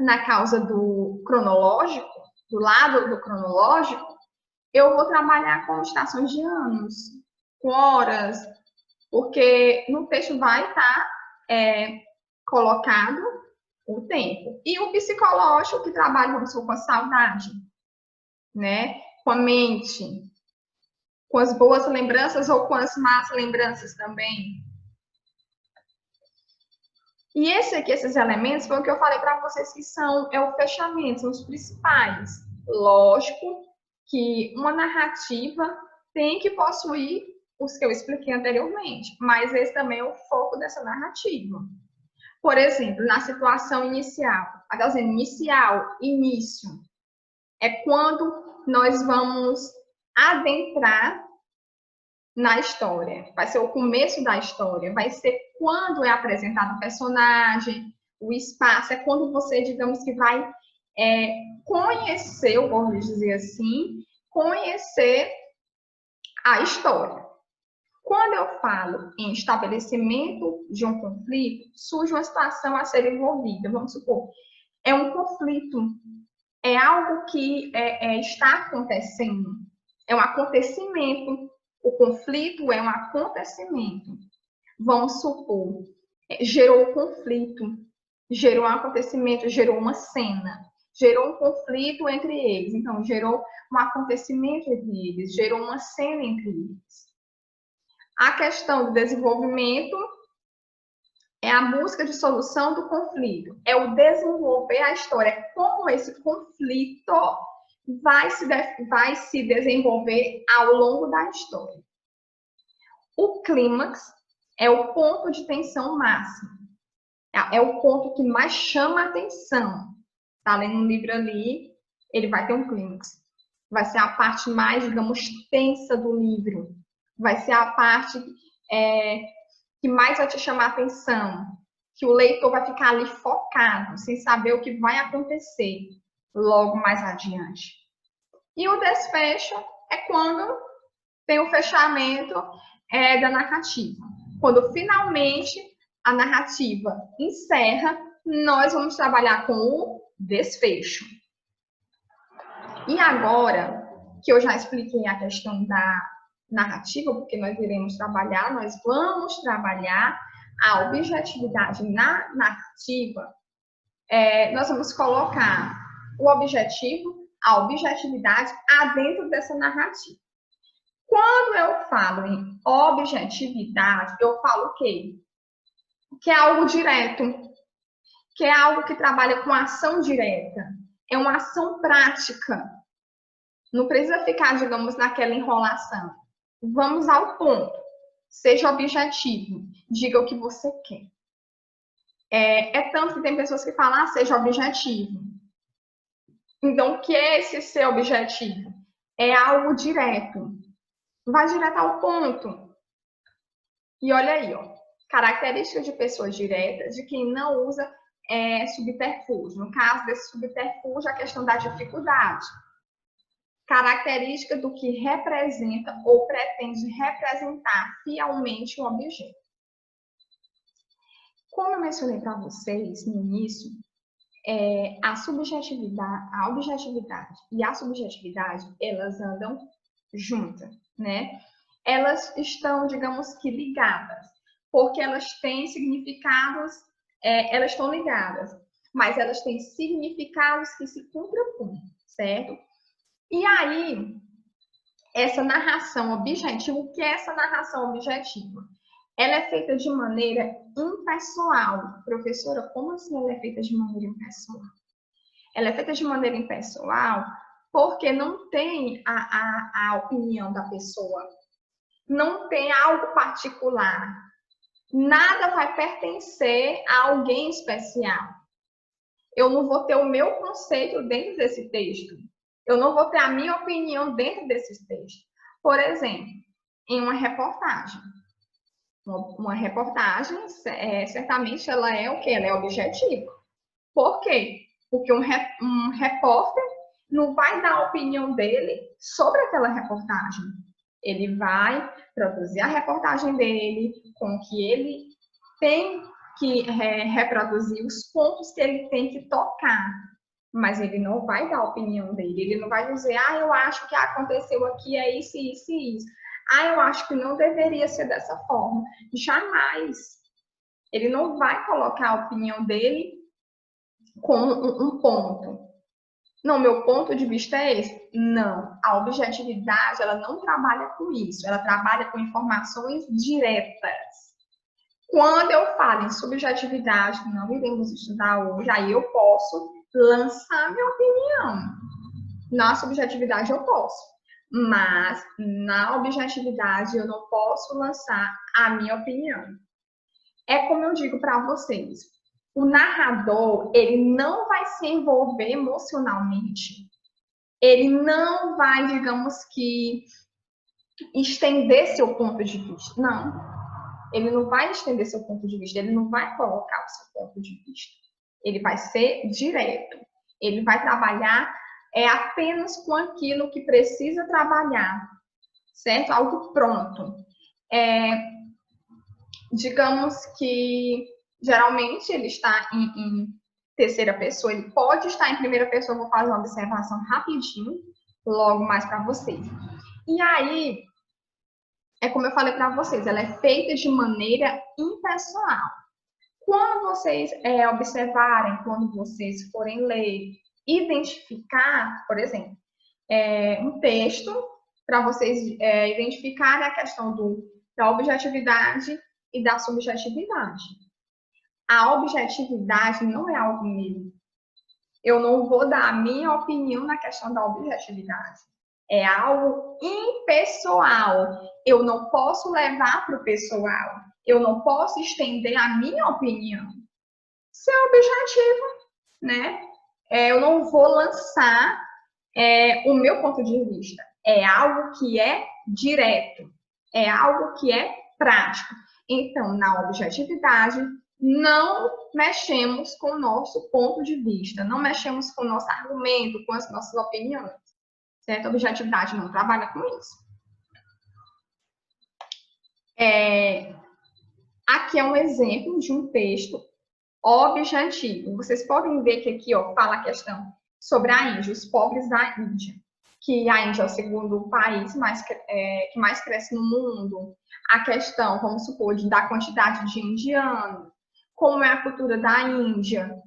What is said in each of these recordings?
na causa do cronológico, do lado do cronológico, eu vou trabalhar com estações de anos, com horas, porque no texto vai estar colocado o tempo. E o psicológico, que trabalha, vamos supor, com a saudade, né? Com a mente, com as boas lembranças ou com as más lembranças também. E esses elementos foi o que eu falei para vocês que são o fechamento, são os principais. Lógico que uma narrativa tem que possuir os que eu expliquei anteriormente, mas esse também é o foco dessa narrativa. Por exemplo, na situação inicial, início, é quando nós vamos adentrar na história. Vai ser o começo da história, vai ser quando é apresentado o personagem, o espaço, é quando você, digamos que vai conhecer, eu vou dizer assim, conhecer a história. Quando eu falo em estabelecimento de um conflito, surge uma situação a ser envolvida. Vamos supor, é um conflito, é algo que está acontecendo, é um acontecimento. O conflito é um acontecimento. Vamos supor, gerou um conflito, gerou um acontecimento, gerou uma cena, gerou um conflito entre eles. Então, gerou um acontecimento entre eles, gerou uma cena entre eles. A questão do desenvolvimento é a busca de solução do conflito, é o desenvolver a história, como esse conflito vai se desenvolver ao longo da história. O clímax é o ponto de tensão máximo, é o ponto que mais chama a atenção. Tá lendo um livro ali, ele vai ter um clímax. Vai ser a parte mais, digamos, tensa do livro. Vai ser a parte que mais vai te chamar a atenção, que o leitor vai ficar ali focado, sem saber o que vai acontecer logo mais adiante. E o desfecho é quando tem o fechamento da narrativa. Quando finalmente a narrativa encerra, nós vamos trabalhar com o desfecho. E agora que eu já expliquei a questão da narrativa, porque nós vamos trabalhar a objetividade na narrativa, nós vamos colocar o objetivo, a objetividade adentro dessa narrativa. Quando eu falo em objetividade, eu falo o quê? Que é algo direto, que é algo que trabalha com ação direta, é uma ação prática. Não precisa ficar, digamos, naquela enrolação. Vamos ao ponto. Seja objetivo. Diga o que você quer. Tanto que tem pessoas que falam, seja objetivo. Então, o que é esse ser objetivo? É algo direto. Vai direto ao ponto. E olha aí, ó. Característica de pessoas diretas, de quem não usa subterfúgio. No caso desse subterfúgio, a questão da dificuldade. Característica do que representa ou pretende representar fielmente o objeto. Como eu mencionei para vocês no início, a objetividade e a subjetividade, elas andam juntas, né? Elas estão, digamos que, ligadas, porque elas têm significados, elas estão ligadas, mas elas têm significados que se contrapõem, certo? E aí, essa narração objetiva, o que é essa narração objetiva? Ela é feita de maneira impessoal. Professora, como assim ela é feita de maneira impessoal? Ela é feita de maneira impessoal porque não tem a opinião da pessoa. Não tem algo particular. Nada vai pertencer a alguém especial. Eu não vou ter o meu conceito dentro desse texto. Eu não vou ter a minha opinião dentro desse texto. Por exemplo, em uma reportagem. Uma reportagem, certamente, ela é o quê? Ela é objetiva. Por quê? Porque um repórter não vai dar a opinião dele sobre aquela reportagem. Ele vai produzir a reportagem dele com o que ele tem reproduzir os pontos que ele tem que tocar, mas ele não vai dar a opinião dele, ele não vai dizer, eu acho que aconteceu aqui, é isso, isso e isso. Eu acho que não deveria ser dessa forma. Jamais. Ele não vai colocar a opinião dele como um ponto. Não, meu ponto de vista é esse. Não, a objetividade, ela não trabalha com isso, ela trabalha com informações diretas. Quando eu falo em subjetividade, que não iremos estudar hoje, aí eu posso lançar minha opinião. Na subjetividade eu posso, mas na objetividade eu não posso lançar a minha opinião. É como eu digo para vocês, o narrador, ele não vai se envolver emocionalmente. Ele não vai, digamos que, estender seu ponto de vista. Não. Ele não vai estender seu ponto de vista. Ele não vai colocar o seu ponto de vista. Ele vai ser direto. Ele vai trabalhar apenas com aquilo que precisa trabalhar. Certo? Algo pronto. Digamos que geralmente ele está em terceira pessoa, ele pode estar em primeira pessoa, vou fazer uma observação rapidinho, logo mais para vocês. E aí, é como eu falei para vocês, ela é feita de maneira impessoal. Quando vocês observarem, quando vocês forem ler, identificar, por exemplo, um texto, para vocês identificarem a questão da objetividade e da subjetividade. A objetividade não é algo meu. Eu não vou dar a minha opinião na questão da objetividade. É algo impessoal. Eu não posso levar para o pessoal. Eu não posso estender a minha opinião. Isso é objetivo, né? Eu não vou lançar o meu ponto de vista. É algo que é direto. É algo que é prático. Então, na objetividade, não mexemos com o nosso ponto de vista, não mexemos com o nosso argumento, com as nossas opiniões. Certo? A objetividade não trabalha com isso. Aqui é um exemplo de um texto objetivo. Vocês podem ver que aqui fala a questão sobre a Índia, os pobres da Índia. Que a Índia é o segundo país que mais cresce no mundo. A questão, vamos supor, da quantidade de indianos, como é a cultura da Índia.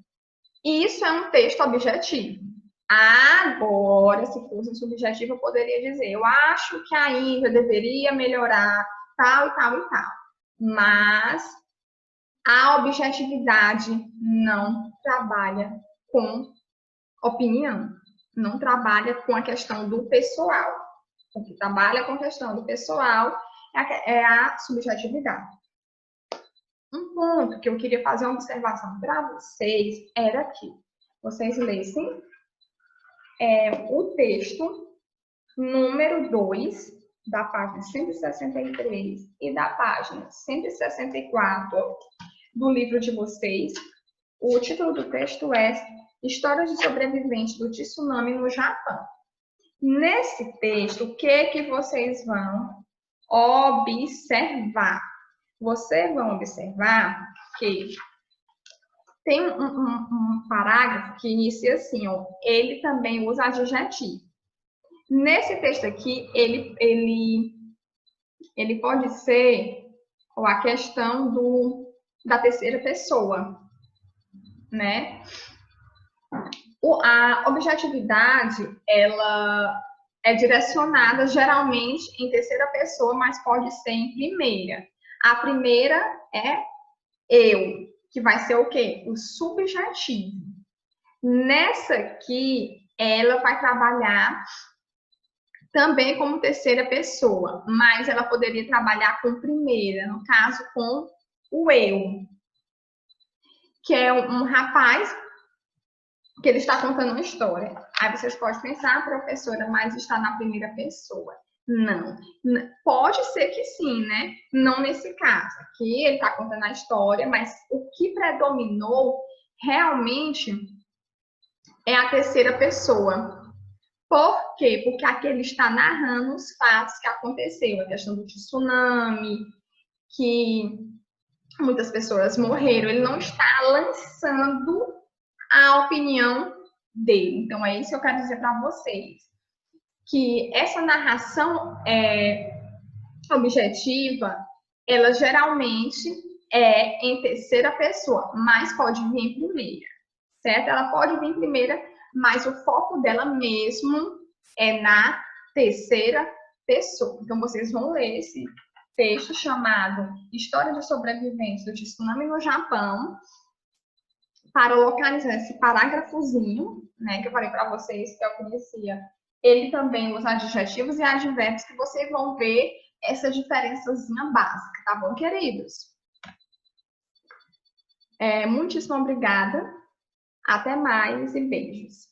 Isso é um texto objetivo. Agora, se fosse subjetivo, eu poderia dizer, eu acho que a Índia deveria melhorar tal e tal e tal. Mas a objetividade não trabalha com opinião, não trabalha com a questão do pessoal. O que trabalha com a questão do pessoal é a subjetividade. Um ponto que eu queria fazer uma observação para vocês era que vocês lessem o texto número 2 da página 163 e da página 164 do livro de vocês. O título do texto é Histórias de sobreviventes do tsunami no Japão. Nesse texto, o que vocês vão observar? Vocês vão observar que tem um parágrafo que inicia assim, ele também usa adjetivo. Nesse texto aqui, ele pode ser a questão da terceira pessoa, né? A objetividade, ela é direcionada geralmente em terceira pessoa, mas pode ser em primeira. A primeira é eu, que vai ser o quê? O subjetivo. Nessa aqui, ela vai trabalhar também como terceira pessoa, mas ela poderia trabalhar com primeira, no caso com o eu, que é um rapaz que ele está contando uma história. Aí vocês podem pensar, professora, mas está na primeira pessoa. Não. Pode ser que sim, né? Não nesse caso. Aqui ele está contando a história, mas o que predominou realmente é a terceira pessoa. Por quê? Porque aqui ele está narrando os fatos que aconteceram. A questão do tsunami, que muitas pessoas morreram. Ele não está lançando a opinião dele. Então, é isso que eu quero dizer para vocês. Que essa narração objetiva, ela geralmente é em terceira pessoa, mas pode vir em primeira, certo? Ela pode vir em primeira, mas o foco dela mesmo é na terceira pessoa. Então, vocês vão ler esse texto chamado História de Sobrevivência do Tsunami no Japão, para localizar esse parágrafozinho, né, que eu falei para vocês que eu conhecia. Ele também usa adjetivos e advérbios que vocês vão ver essa diferençazinha básica, tá bom, queridos? Muitíssimo obrigada. Até mais e beijos.